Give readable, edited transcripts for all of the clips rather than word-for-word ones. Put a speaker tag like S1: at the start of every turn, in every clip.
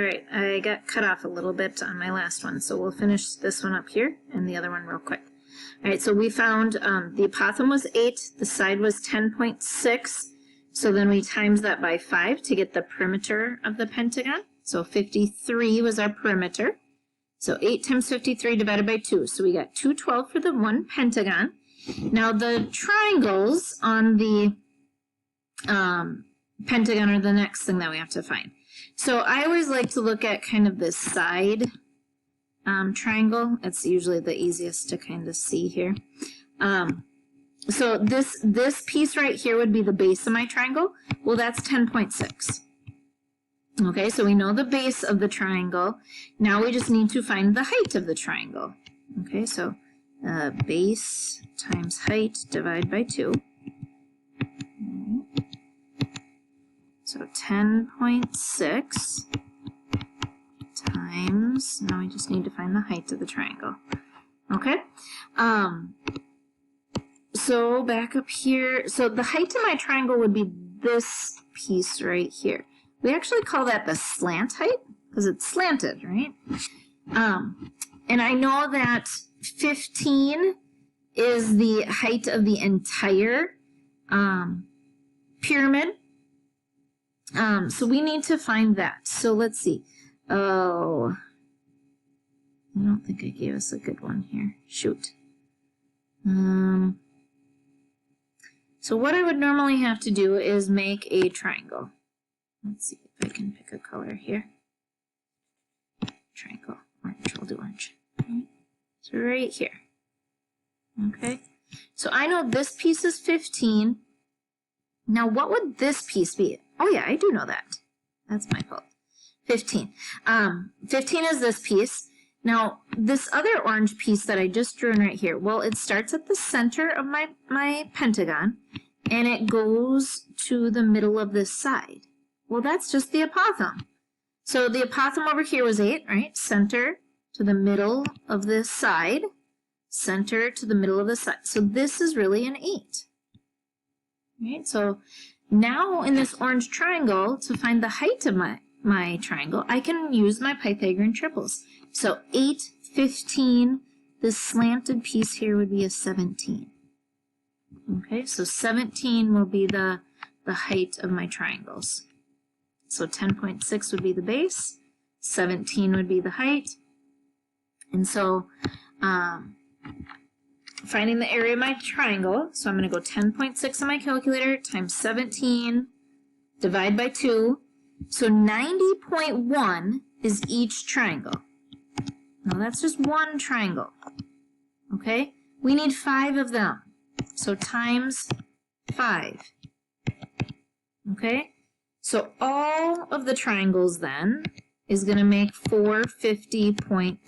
S1: right, I got cut off a little bit on my last one, so we'll finish this one up here and the other one real quick. All right, so we found the apothem was 8, the side was 10.6, so then we times that by 5 to get the perimeter of the pentagon. So 53 was our perimeter. So 8 times 53 divided by 2, so we got 212 for the one pentagon. Now the triangles on the pentagon are the next thing that we have to find. So I always like to look at kind of this side triangle. It's usually the easiest to kind of see here. So this piece right here would be the base of my triangle. Well, that's 10.6. Okay, so we know the base of the triangle. Now we just need to find the height of the triangle. Okay, so base times height divided by 2. So 10.6 times, now we just need to find the height of the triangle. Okay, so back up here, so the height of my triangle would be this piece right here. We actually call that the slant height because it's slanted, right? And I know that 15 is the height of the entire pyramid. So we need to find that. So let's see. Oh, I don't think I gave us a good one here. Shoot. So what I would normally have to do is make a triangle. Let's see if I can pick a color here. Triangle. Orange. We'll do orange. Okay. So right here. Okay. So I know this piece is 15. Now what would this piece be? Oh yeah, I do know that. That's my fault. 15. 15 is this piece. Now, this other orange piece that I just drew in right here, well, it starts at the center of my pentagon, and it goes to the middle of this side. Well, that's just the apothem. So the apothem over here was 8, right? Center to the middle of this side, center to the middle of the side. So this is really an 8. Right? So now in this orange triangle, to find the height of my triangle, I can use my Pythagorean triples. So 8, 15, this slanted piece here would be a 17. Okay, so 17 will be the height of my triangles. So 10.6 would be the base, 17 would be the height, and so finding the area of my triangle, so I'm going to go 10.6 on my calculator times 17, divide by 2, so 90.1 is each triangle. Now that's just one triangle, okay? We need 5 of them, so times 5, okay? So all of the triangles then is going to make 450.5.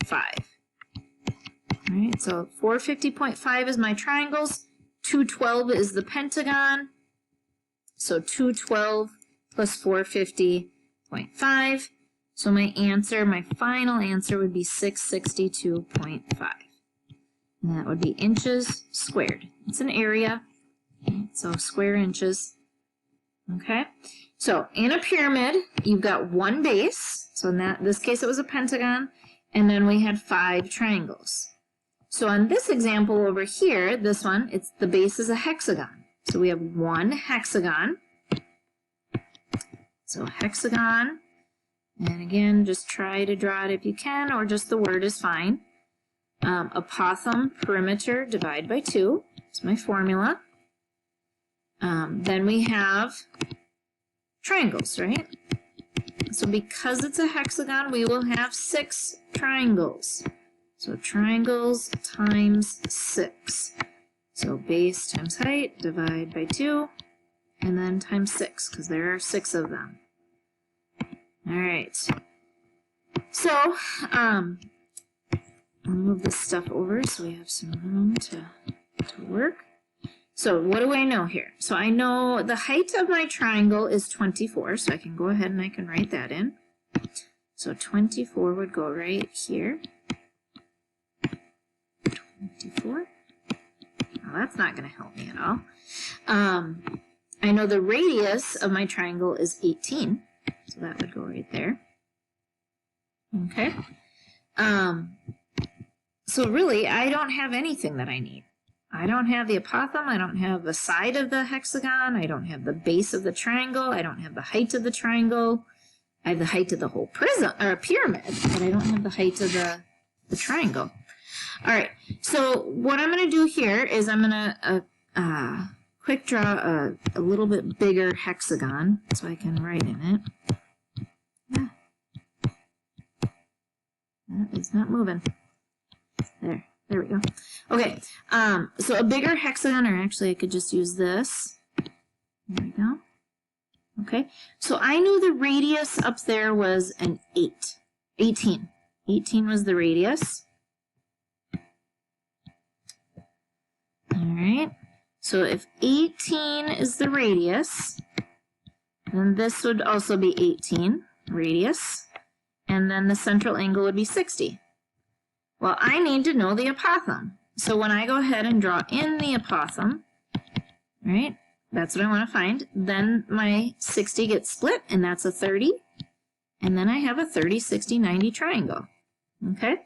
S1: All right, so 450.5 is my triangles, 212 is the pentagon, so 212 plus 450.5. So my answer, my final answer would be 662.5. And that would be inches squared. It's an area, so square inches. Okay, so in a pyramid, you've got one base. So in this case, it was a pentagon, and then we had 5 triangles. So on this example over here, this one, the base is a hexagon. So we have one hexagon. So hexagon. And again, just try to draw it if you can, or just the word is fine. Apothem, perimeter, divide by 2. That's my formula. Then we have triangles, right? So because it's a hexagon, we will have 6 triangles. So triangles times 6. So base times height, divide by 2, and then times 6, because there are 6 of them. All right, so I'll move this stuff over so we have some room to work. So what do I know here? So I know the height of my triangle is 24, so I can go ahead and I can write that in. So 24 would go right here. 24. Now that's not going to help me at all. I know the radius of my triangle is 18. So that would go right there. Okay. So really, I don't have anything that I need. I don't have the apothem, I don't have the side of the hexagon, I don't have the base of the triangle, I don't have the height of the triangle. I have the height of the whole prism or pyramid, but I don't have the height of the triangle. All right, so what I'm going to do here is I'm going to quick draw a little bit bigger hexagon so I can write in it. Yeah. That is not moving. There we go. Okay, so a bigger hexagon, or actually I could just use this. There we go. Okay, so I knew the radius up there was an 18. 18 was the radius. All right, so if 18 is the radius, then this would also be 18 radius, and then the central angle would be 60. Well, I need to know the apothem. So when I go ahead and draw in the apothem, right, that's what I want to find. Then my 60 gets split, and that's a 30. And then I have a 30, 60, 90 triangle. Okay?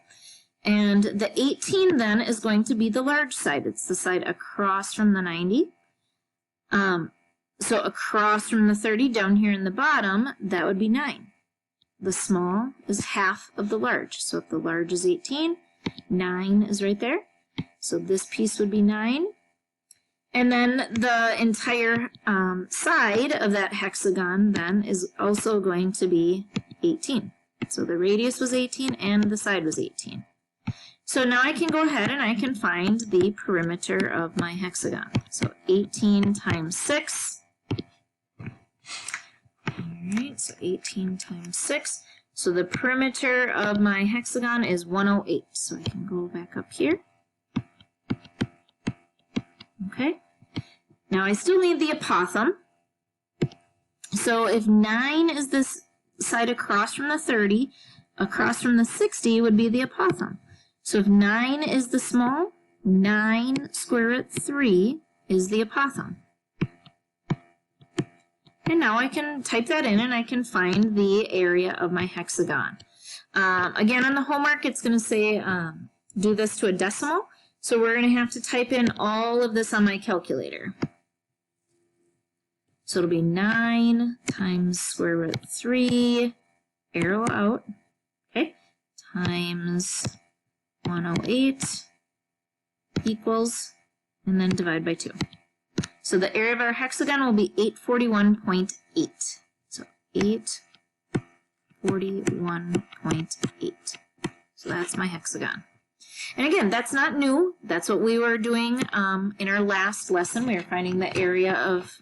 S1: And the 18 then is going to be the large side. It's the side across from the 90. So across from the 30 down here in the bottom, that would be 9. The small is half of the large. So if the large is 18, 9 is right there. So this piece would be 9. And then the entire side of that hexagon then is also going to be 18. So the radius was 18 and the side was 18. So now I can go ahead and I can find the perimeter of my hexagon. So 18 times 6. All right, so 18 times 6. So the perimeter of my hexagon is 108. So I can go back up here. Okay. Now I still need the apothem. So if 9 is this side across from the 30, across from the 60 would be the apothem. So if 9 is the small, 9 square root 3 is the apothem. And now I can type that in and I can find the area of my hexagon. Again, on the homework, it's going to say do this to a decimal. So we're going to have to type in all of this on my calculator. So it'll be 9 times square root 3, arrow out, okay, times 108 equals, and then divide by 2. So the area of our hexagon will be 841.8. So 841.8. So that's my hexagon. And again, that's not new. That's what we were doing in our last lesson. We were finding the area of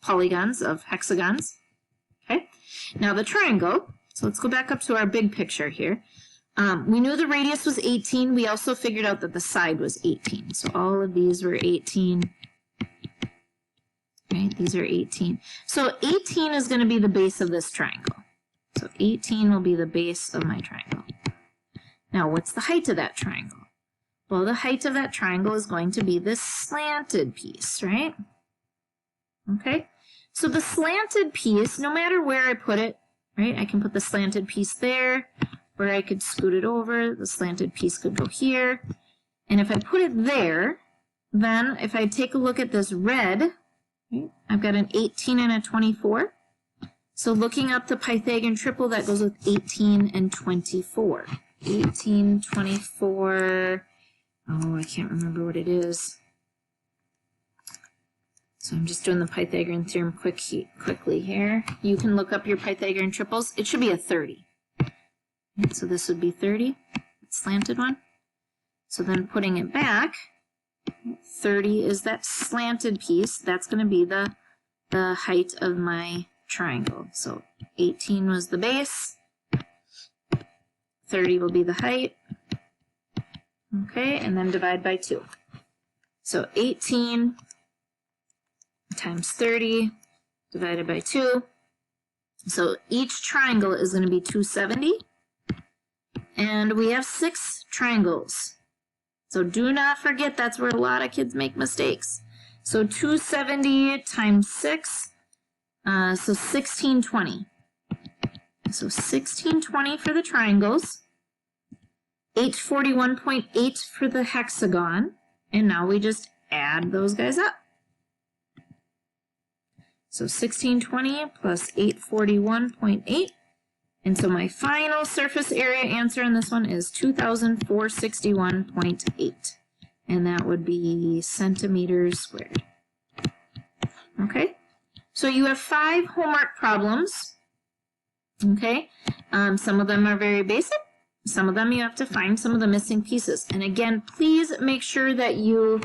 S1: polygons, of hexagons. Okay. Now the triangle. So let's go back up to our big picture here. We knew the radius was 18. We also figured out that the side was 18. So all of these were 18. Right, these are 18. So 18 is going to be the base of this triangle. So 18 will be the base of my triangle. Now, what's the height of that triangle? Well, the height of that triangle is going to be this slanted piece, right? Okay, so the slanted piece, no matter where I put it, right, I can put the slanted piece there, or I could scoot it over. The slanted piece could go here. And if I put it there, then if I take a look at this red, I've got an 18 and a 24. So looking up the Pythagorean triple, that goes with 18 and 24. 18, 24, oh, I can't remember what it is. So I'm just doing the Pythagorean theorem quickly here. You can look up your Pythagorean triples. It should be a 30. So this would be 30, slanted one. So then putting it back, 30 is that slanted piece. That's going to be the height of my triangle. So 18 was the base. 30 will be the height. Okay, and then divide by 2. So 18 times 30 divided by 2. So each triangle is going to be 270. And we have 6 triangles. So do not forget, that's where a lot of kids make mistakes. So 270 times 6, so 1620. So 1620 for the triangles, 841.8 for the hexagon, and now we just add those guys up. So 1620 plus 841.8. And so my final surface area answer in this one is 2,461.8. And that would be centimeters squared. Okay, so you have 5 homework problems. Okay, some of them are very basic. Some of them you have to find some of the missing pieces. And again, please make sure that you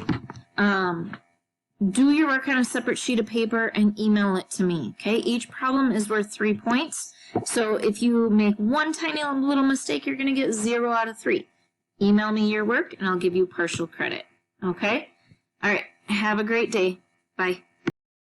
S1: do your work on a separate sheet of paper and email it to me. Okay, each problem is worth 3 points. So if you make one tiny little mistake, you're going to get 0 out of 3. Email me your work and I'll give you partial credit. Okay? All right. Have a great day. Bye.